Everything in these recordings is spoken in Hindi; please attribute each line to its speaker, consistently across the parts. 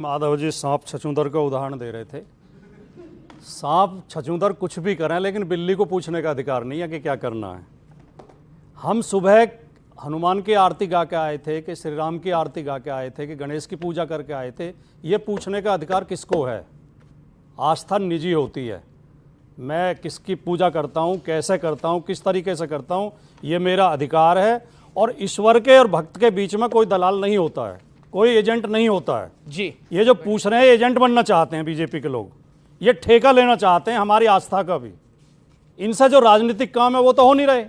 Speaker 1: माधव जी सांप छछूंदर का उदाहरण दे रहे थे। सांप छछूंदर कुछ भी करें, लेकिन बिल्ली को पूछने का अधिकार नहीं है कि क्या करना है। हम सुबह हनुमान की आरती गा के आए थे कि श्री राम की आरती गा के आए थे कि गणेश की पूजा करके आए थे। ये पूछने का अधिकार किसको है? आस्था निजी होती है। मैं किसकी पूजा करता हूँ, कैसे करता हूँ, किस तरीके से करता हूँ, ये मेरा अधिकार है। और ईश्वर के और भक्त के बीच में कोई दलाल नहीं होता है, कोई एजेंट नहीं होता है
Speaker 2: जी।
Speaker 1: ये जो पूछ रहे हैं, एजेंट बनना चाहते हैं बीजेपी के लोग, ये ठेका लेना चाहते हैं हमारी आस्था का भी। इनसे जो राजनीतिक काम है वो तो हो नहीं रहे,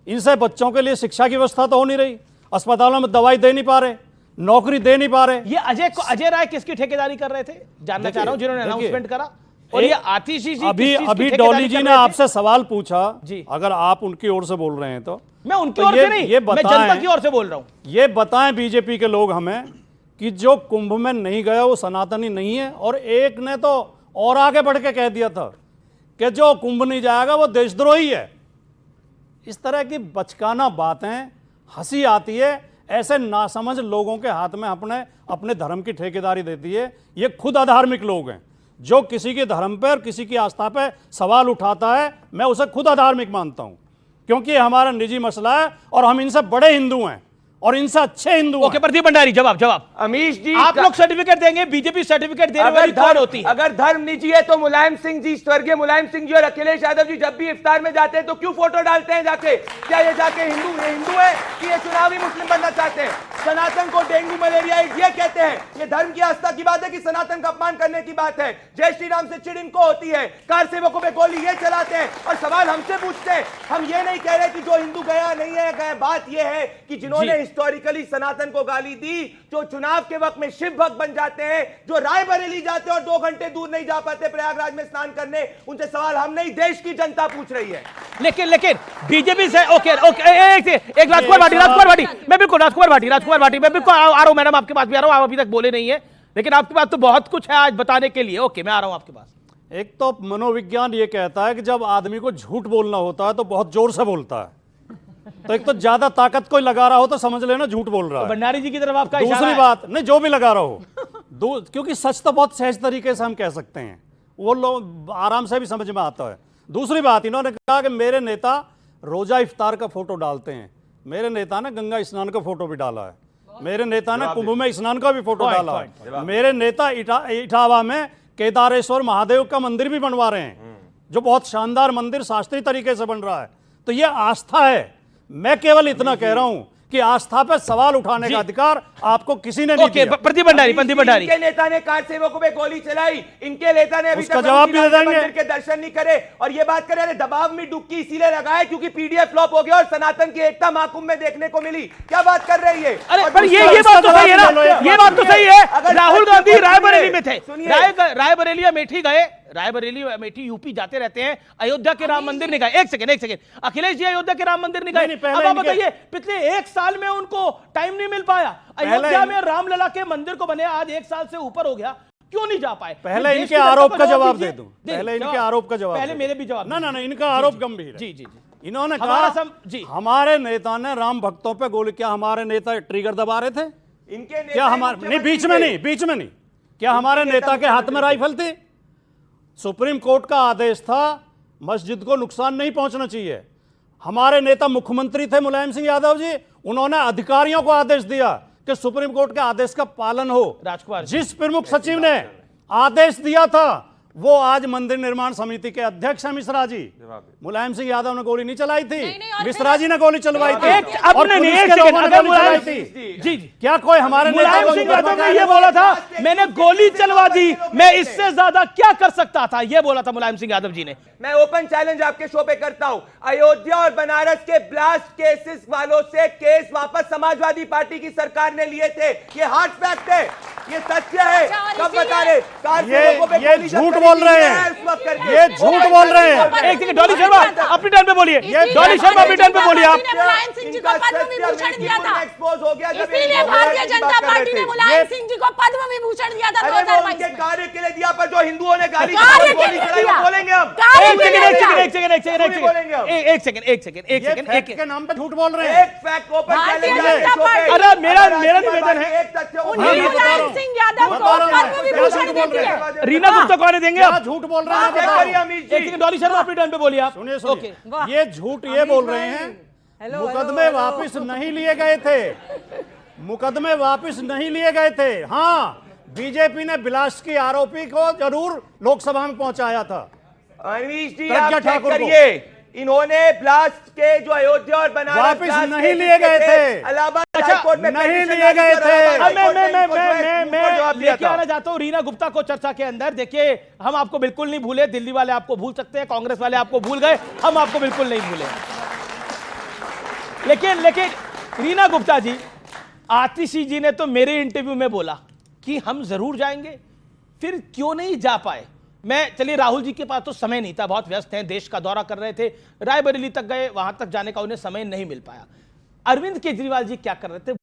Speaker 1: इनसे बच्चों के लिए शिक्षा की व्यवस्था तो हो नहीं रही, अस्पतालों में दवाई दे नहीं पा रहे, नौकरी दे नहीं पा रहे।
Speaker 2: ये अजय राय किसकी ठेकेदारी कर रहे थे, जानना चाह रहा हूं, जिन्होंने अनाउंसमेंट करा। और ये आतिशी जी
Speaker 1: अभी डॉली जी ने आपसे सवाल पूछा
Speaker 2: जी,
Speaker 1: अगर आप उनकी ओर से बोल रहे हैं तो
Speaker 2: मैं उनकी ओर से नहीं, मैं जनता की ओर से बोल रहा हूं।
Speaker 1: ये बताएं बीजेपी के लोग हमें कि जो कुंभ में नहीं गया वो सनातनी नहीं है। और एक ने तो और आगे बढ़ के कह दिया था कि जो कुंभ नहीं जाएगा वो देशद्रोही है। इस तरह की बचकाना बातें हंसी आती है। ऐसे नासमझ लोगों के हाथ में अपने धर्म की ठेकेदारी देती है। ये खुद अधार्मिक लोग हैं। जो किसी के धर्म पर, किसी की आस्था पर सवाल उठाता है, मैं उसे खुद अधार्मिक मानता हूं, क्योंकि ये हमारा निजी मसला है और हम इनसे बड़े हिंदू हैं और इनसे अच्छे हिंदू।
Speaker 2: ओके, प्रदीप भंडारी जवाब।
Speaker 3: अमीश जी,
Speaker 2: आप लोग सर्टिफिकेट देंगे, बीजेपी सर्टिफिकेट देने वाली कौन होती है?
Speaker 3: अगर धर्म निजी है तो मुलायम सिंह जी, स्वर्गीय मुलायम सिंह जी और अखिलेश यादव जी जब भी इफ्तार में जाते हैं तो क्यों फोटो डालते हैं जाके? क्या ये जाके हिंदू है कि ये चुनावी मुस्लिम बनना चाहते हैं? सनातन को डेंगू मलेरिया ये कहते हैं। ये धर्म की आस्था की बात है कि सनातन का अपमान करने की बात है? जय श्री राम से चिड़ इनको होती है, कार सेवकों पे गोली ये चलाते हैं और सवाल हमसे पूछते हैं। हम ये नहीं कह रहे कि जो हिंदू गया नहीं है गया, बात ये है कि जिन्होंने हिस्टोरिकली सनातन को गाली दी, जो चुनाव के वक्त में शिव भक्त बन जाते हैं, जो रायबरेली जाते हैं और 2 घंटे दूर नहीं जा पाते प्रयागराज में स्नान करने, उनसे सवाल हम नहीं देश की जनता पूछ रही है।
Speaker 2: लेकिन बीजेपी से ओके एक राजकुमार भाटी मैं बिल्कुल आ रहा हूं मैडम, आपके पास भी आ रहा हूं। आप अभी तक बोले नहीं है, लेकिन आपके पास तो बहुत कुछ है आज बताने के लिए। ओके, मैं आ रहा हूं आपके पास।
Speaker 1: एक तो मनोविज्ञान ये कहता है कि जब आदमी को झूठ बोलना होता है तो बहुत जोर से बोलता है। तो एक तो ज्यादा ताकत कोई लगा रहा हो तो समझ लेना झूठ बोल रहा है।
Speaker 2: भंडारी जी की तरफ आपका इशारा
Speaker 1: दूसरी
Speaker 2: है।
Speaker 1: बात नहीं, जो भी लगा रहा हो क्योंकि सच तो बहुत सहज तरीके से हम कह सकते हैं, वो लोग आराम से भी समझ में आता है। दूसरी बात, इन्होंने कहा कि मेरे नेता रोजा इफ्तार का फोटो डालते हैं। मेरे नेता ने गंगा स्नान का फोटो भी डाला है, मेरे नेता ने कुंभ में स्नान का भी फोटो डाला है, मेरे नेता इटावा में केदारेश्वर महादेव का मंदिर भी बनवा रहे हैं, जो बहुत शानदार मंदिर शास्त्रीय तरीके से बन रहा है। तो ये आस्था है। मैं केवल इतना कह रहा हूं कि आस्था पर सवाल उठाने का अधिकार आपको किसी ने नहीं दिया।
Speaker 2: प्रदीप भंडारी
Speaker 3: इनके नेता ने कार सेवकों पे गोली चलाई, इनके नेता ने अभी
Speaker 1: उसका जवाब भी दे देंगे।
Speaker 3: मंदिर के दर्शन नहीं करे और ये बात करे दबाव में डुबकी इसीलिए लगाए क्योंकि पीडीएफ फ्लॉप हो गया और सनातन की एकता महाकुंभ में देखने को मिली। क्या बात कर रही है?
Speaker 2: अरे पर ये बात तो सही है ना, ये बात तो सही है। राहुल गांधी रायबरेली में थे, रायबरेली अमेठी गए, रायबरेली अमेठी यूपी जाते रहते हैं। अयोध्या के राम मंदिर नहीं गए। एक सेकंड, अखिलेश जी अयोध्या के राम मंदिर नहीं गए। अब आप बताइए, पिछले 1 साल में उनको टाइम नहीं मिल पाया। अयोध्या में रामलला के मंदिर को बने आज 1 साल से ऊपर हो गया, क्यों नहीं जा पाए?
Speaker 1: पहले इनके आरोप का जवाब दे दूं, पहले इनके आरोप का जवाब,
Speaker 2: पहले मेरे भी जवाब।
Speaker 1: ना इनका आरोप गंभीर है।
Speaker 2: जी,
Speaker 1: इन्होंने कहा हमारे नेता ने राम भक्तों पे गोली। क्या हमारे नेता ट्रिगर दबा रहे थे?
Speaker 3: इनके
Speaker 1: क्या हमारे नहीं, बीच में नहीं। क्या हमारे नेता के हाथ में राइफल थी? सुप्रीम कोर्ट का आदेश था मस्जिद को नुकसान नहीं पहुंचना चाहिए। हमारे नेता मुख्यमंत्री थे मुलायम सिंह यादव जी, उन्होंने अधिकारियों को आदेश दिया कि सुप्रीम कोर्ट के आदेश का पालन हो।
Speaker 2: राजकुमार,
Speaker 1: जिस प्रमुख सचिव ने आदेश दिया था वो आज मंदिर निर्माण समिति के अध्यक्ष हैं मिश्रा जी। मुलायम सिंह यादव ने गोली नहीं चलाई थी, मिश्रा जी ने गोली चलवाई थी।
Speaker 2: जी,
Speaker 1: क्या कोई हमारे
Speaker 2: मुलायम सिंह यादव ने ये बोला था मैंने गोली चलवा दी, मैं इससे ज्यादा क्या कर सकता था, ये बोला था मुलायम सिंह यादव जी ने।
Speaker 3: मैं ओपन चैलेंज आपके शो पे करता हूं, अयोध्या और बनारस के ब्लास्ट केसेस वालों से केस वापस समाजवादी पार्टी की सरकार ने लिए थे। ये हार्ड फैक्ट है, ये सत्य है। कब बता रहे? कार
Speaker 1: ये
Speaker 3: सेवकों पे
Speaker 1: ये
Speaker 3: गोली
Speaker 1: झूठ
Speaker 3: चल
Speaker 1: बोल
Speaker 3: रही
Speaker 1: रहे
Speaker 3: है
Speaker 1: हैं,
Speaker 3: उस वक्त करके।
Speaker 1: ये झूठ बोल रहे हैं।
Speaker 2: एक सेकंड, डॉली शर्मा अपनी टर्न पे बोलिए, डॉली शर्मा अपनी टर्न पे बोलिए आप।
Speaker 4: मुलायम सिंह जी को पद्म विभूषण दिया था,
Speaker 3: एक्सपोज हो गया जब
Speaker 4: इसीलिए भारतीय जनता पार्टी ने मुलायम सिंह जी को पद्म विभूषण दिया था
Speaker 3: अरे वो
Speaker 4: 2022
Speaker 3: उनके
Speaker 4: में।
Speaker 3: कार्य के लिए दिया, पर जो हिंदुओं ने गाली
Speaker 4: कार्य के
Speaker 3: गोली
Speaker 4: लिए
Speaker 3: चलाई वो
Speaker 4: दिया।
Speaker 3: बोलेंगे हम।
Speaker 4: कार्य
Speaker 2: एक
Speaker 4: के
Speaker 2: सेकंड,
Speaker 4: लिए
Speaker 2: एक
Speaker 4: दिया।
Speaker 2: सेकंड, एक सेकंड, एक सेकंड,
Speaker 3: क्यों नहीं बोलेंगे हम?
Speaker 2: एक सेकंड, एक सेकंड, एक
Speaker 1: ये
Speaker 2: सेकंड,
Speaker 1: फैक्ट
Speaker 2: एक
Speaker 1: के नाम पे झूठ बोल रहे हैं।
Speaker 3: एक फैक्ट ओपन
Speaker 4: भारतीय
Speaker 3: चैलेंज है
Speaker 4: जनता
Speaker 3: शो पे।
Speaker 4: पार्टी-
Speaker 2: अरे मेरा
Speaker 3: राष्ट्रीय
Speaker 2: निवेदन
Speaker 3: पार्टी
Speaker 2: है।
Speaker 3: एक तथ्य वो
Speaker 4: उन्हीं
Speaker 3: बोल रही है।
Speaker 4: मुलायम सिंह यादव को
Speaker 1: बता रहा हूं,
Speaker 4: पद्म
Speaker 1: क्या
Speaker 4: विभूषण
Speaker 1: झूठ बोल
Speaker 4: देती
Speaker 1: रहे
Speaker 4: है।
Speaker 1: हैं?
Speaker 2: रीना गुप्ता को आने देंगे
Speaker 1: क्या
Speaker 2: आप?
Speaker 1: झूठ बोल रहे हैं
Speaker 3: चेक
Speaker 1: बताओ।
Speaker 3: करिए अमित
Speaker 2: एक
Speaker 3: जी।
Speaker 2: सेकंड, डॉली शर्मा अपनी टर्न पे बोलिए आप।
Speaker 1: सुनिए
Speaker 2: ओके,
Speaker 1: सुनिए, ये झूठ ये बोल रहे हैं मुकदमे वापस नहीं लिए गए थे, मुकदमे वापस नहीं लिए गए थे। हाँ, बीजेपी ने बिलास की आरोपी को जरूर लोकसभा में पहुंचाया था।
Speaker 3: अनिश जी
Speaker 1: प्रज्ञा
Speaker 3: आप चेक
Speaker 1: ठाकुर को।
Speaker 3: करिए, इन्होंने ब्लास्ट के जो अयोध्या और बनारस
Speaker 1: वापिस
Speaker 3: ब्लास्ट
Speaker 1: नहीं
Speaker 3: केसेस
Speaker 1: लिए गए
Speaker 3: के
Speaker 1: थे।
Speaker 3: इलाहाबाद
Speaker 2: अच्छा,
Speaker 3: हाई कोर्ट में
Speaker 1: नहीं
Speaker 3: petition
Speaker 1: लिए
Speaker 3: डाली
Speaker 1: गए
Speaker 3: और
Speaker 1: थे।
Speaker 3: इलाहाबाद हाई कोर्ट ने इनको जो है मुंह पर जवाब दिया
Speaker 2: लेके
Speaker 3: था।
Speaker 2: आना चाहता हूं रीना गुप्ता को चर्चा के अंदर। देखिए, हम आपको बिल्कुल नहीं भूले, दिल्ली वाले आपको भूल सकते हैं, कांग्रेस वाले आपको भूल गए, हम आपको बिल्कुल नहीं भूले। लेकिन लेकिन रीना गुप्ता जी, आतिशी जी ने तो मेरे इंटरव्यू में बोला कि हम जरूर जाएंगे, फिर क्यों नहीं जा पाए? मैं, चलिए, राहुल जी के पास तो समय नहीं था, बहुत व्यस्त हैं, देश का दौरा कर रहे थे, रायबरेली तक गए, वहां तक जाने का उन्हें समय नहीं मिल पाया। अरविंद केजरीवाल जी क्या कर रहे थे,